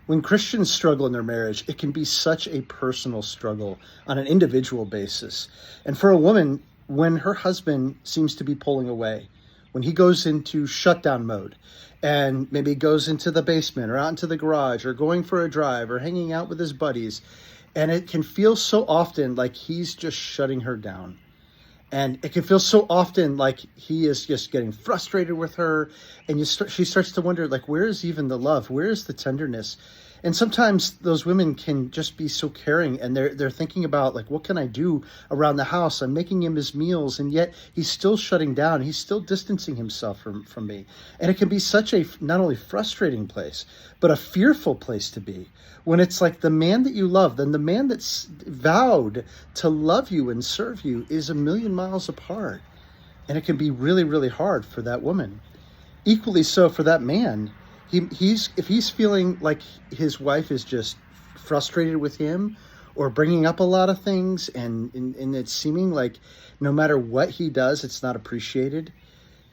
When Christians struggle in their marriage, it can be such a personal struggle on an individual basis. And for a woman, when her husband seems to be pulling away, when he goes into shutdown mode and maybe goes into the basement or out into the garage or going for a drive or hanging out with his buddies, and it can feel so often like he's just shutting her down. And it can feel so often like he is just getting frustrated with her. And she starts to wonder, like, where is even the love? Where is the tenderness? And sometimes those women can just be so caring, and they're thinking about, like, what can I do around the house? I'm making him his meals, and yet he's still shutting down. He's still distancing himself from me. And it can be such a not only frustrating place, but a fearful place to be, when it's like the man that you love, then the man that's vowed to love you and serve you is a million miles apart. And it can be really, really hard for that woman. Equally so for that man. If he's feeling like his wife is just frustrated with him or bringing up a lot of things, and it's seeming like no matter what he does, it's not appreciated,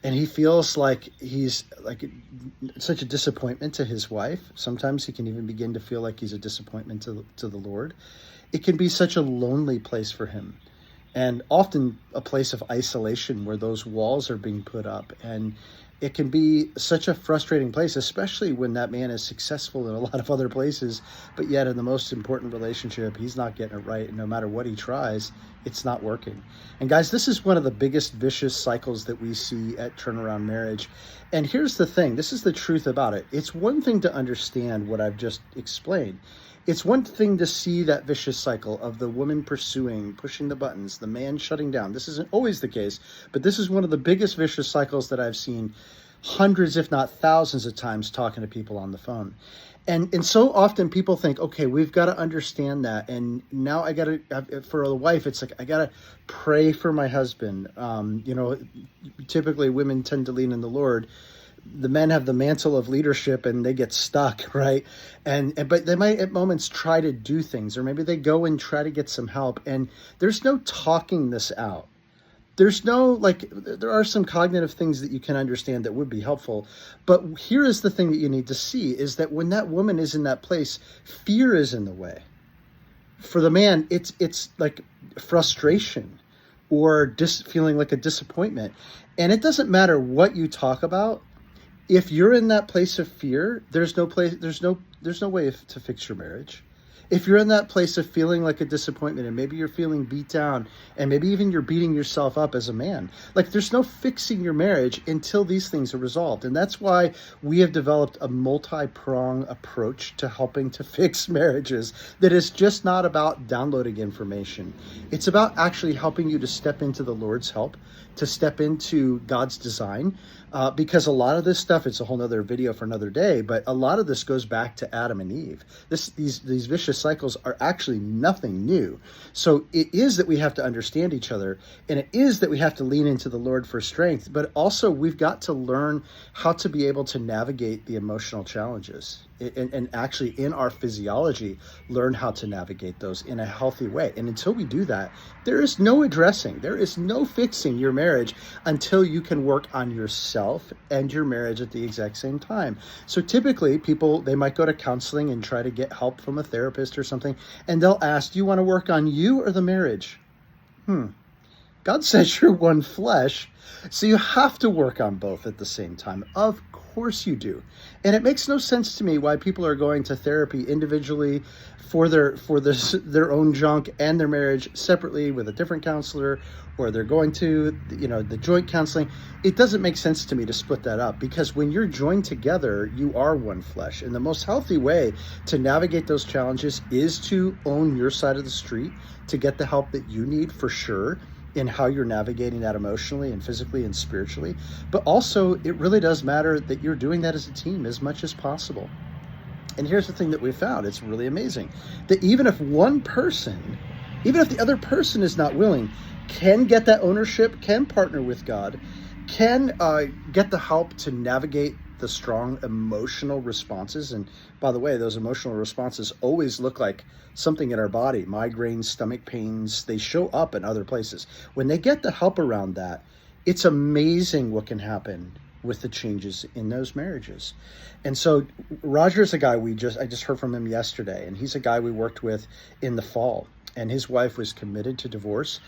and he feels like he's like such a disappointment to his wife. Sometimes he can even begin to feel like he's a disappointment to the Lord. It can be such a lonely place for him, and often a place of isolation where those walls are being put up. And it can be such a frustrating place, especially when that man is successful in a lot of other places, but yet in the most important relationship, he's not getting it right. And no matter what he tries, it's not working. And guys, this is one of the biggest vicious cycles that we see at Turnaround Marriage. And here's the thing, this is the truth about it. It's one thing to understand what I've just explained. It's one thing to see that vicious cycle of the woman pursuing, pushing the buttons, the man shutting down. This isn't always the case, but this is one of the biggest vicious cycles that I've seen hundreds, if not thousands of times talking to people on the phone. And so often people think, okay, we've got to understand that. And now I got to, for a wife, it's like, I got to pray for my husband. Typically women tend to lean in the Lord. The men have the mantle of leadership and they get stuck, right? But they might at moments try to do things, or maybe they go and try to get some help, and there's no talking this out. There's no, there are some cognitive things that you can understand that would be helpful, but here is the thing that you need to see, is that when that woman is in that place, fear is in the way. For the man, it's like frustration or feeling like a disappointment. And it doesn't matter what you talk about. If you're in that place of fear, there's no way to fix your marriage. If you're in that place of feeling like a disappointment, and maybe you're feeling beat down, and maybe even you're beating yourself up as a man, like, there's no fixing your marriage until these things are resolved. And that's why we have developed a multi-prong approach to helping to fix marriages that is just not about downloading information. It's about actually helping you to step into the Lord's help, to step into God's design, because a lot of this stuff, it's a whole nother video for another day, but a lot of this goes back to Adam and Eve. These vicious cycles are actually nothing new. So it is that we have to understand each other, and it is that we have to lean into the Lord for strength, but also we've got to learn how to be able to navigate the emotional challenges. And actually in our physiology, learn how to navigate those in a healthy way. And until we do that, there is no addressing, there is no fixing your marriage until you can work on yourself and your marriage at the exact same time. So typically people, they might go to counseling and try to get help from a therapist or something, and they'll ask, do you want to work on you or the marriage? God says you're one flesh, so you have to work on both at the same time. Of course you do. And it makes no sense to me why people are going to therapy individually for their own junk and their marriage separately with a different counselor, or they're going to, the joint counseling. It doesn't make sense to me to split that up, because when you're joined together, you are one flesh. And the most healthy way to navigate those challenges is to own your side of the street, to get the help that you need for sure in how you're navigating that emotionally and physically and spiritually. But also, it really does matter that you're doing that as a team as much as possible. And here's the thing that we found, it's really amazing, that even if the other person is not willing, can get that ownership, can partner with God, can get the help to navigate the strong emotional responses. And by the way, those emotional responses always look like something in our body, migraines, stomach pains, they show up in other places. When they get the help around that, it's amazing what can happen with the changes in those marriages. And so Roger is a guy I just heard from him yesterday, and he's a guy we worked with in the fall, and his wife was committed to divorce,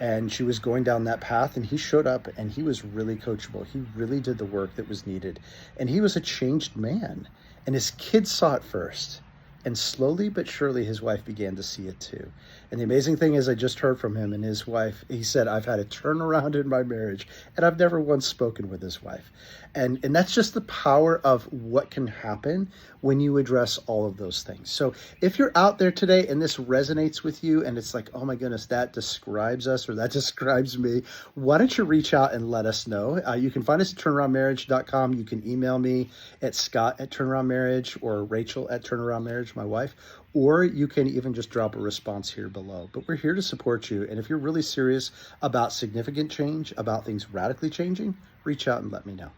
and she was going down that path, and he showed up and he was really coachable. He really did the work that was needed, and he was a changed man, and his kids saw it first. And slowly but surely, his wife began to see it too. And the amazing thing is, I just heard from him and his wife. He said, I've had a turnaround in my marriage, and I've never once spoken with his wife. And that's just the power of what can happen when you address all of those things. So if you're out there today and this resonates with you, and it's like, oh my goodness, that describes us, or that describes me, why don't you reach out and let us know? You can find us at turnaroundmarriage.com. You can email me at Scott@turnaroundmarriage or Rachel@turnaroundmarriage, my wife, or you can even just drop a response here below. But we're here to support you. And if you're really serious about significant change, about things radically changing, reach out and let me know.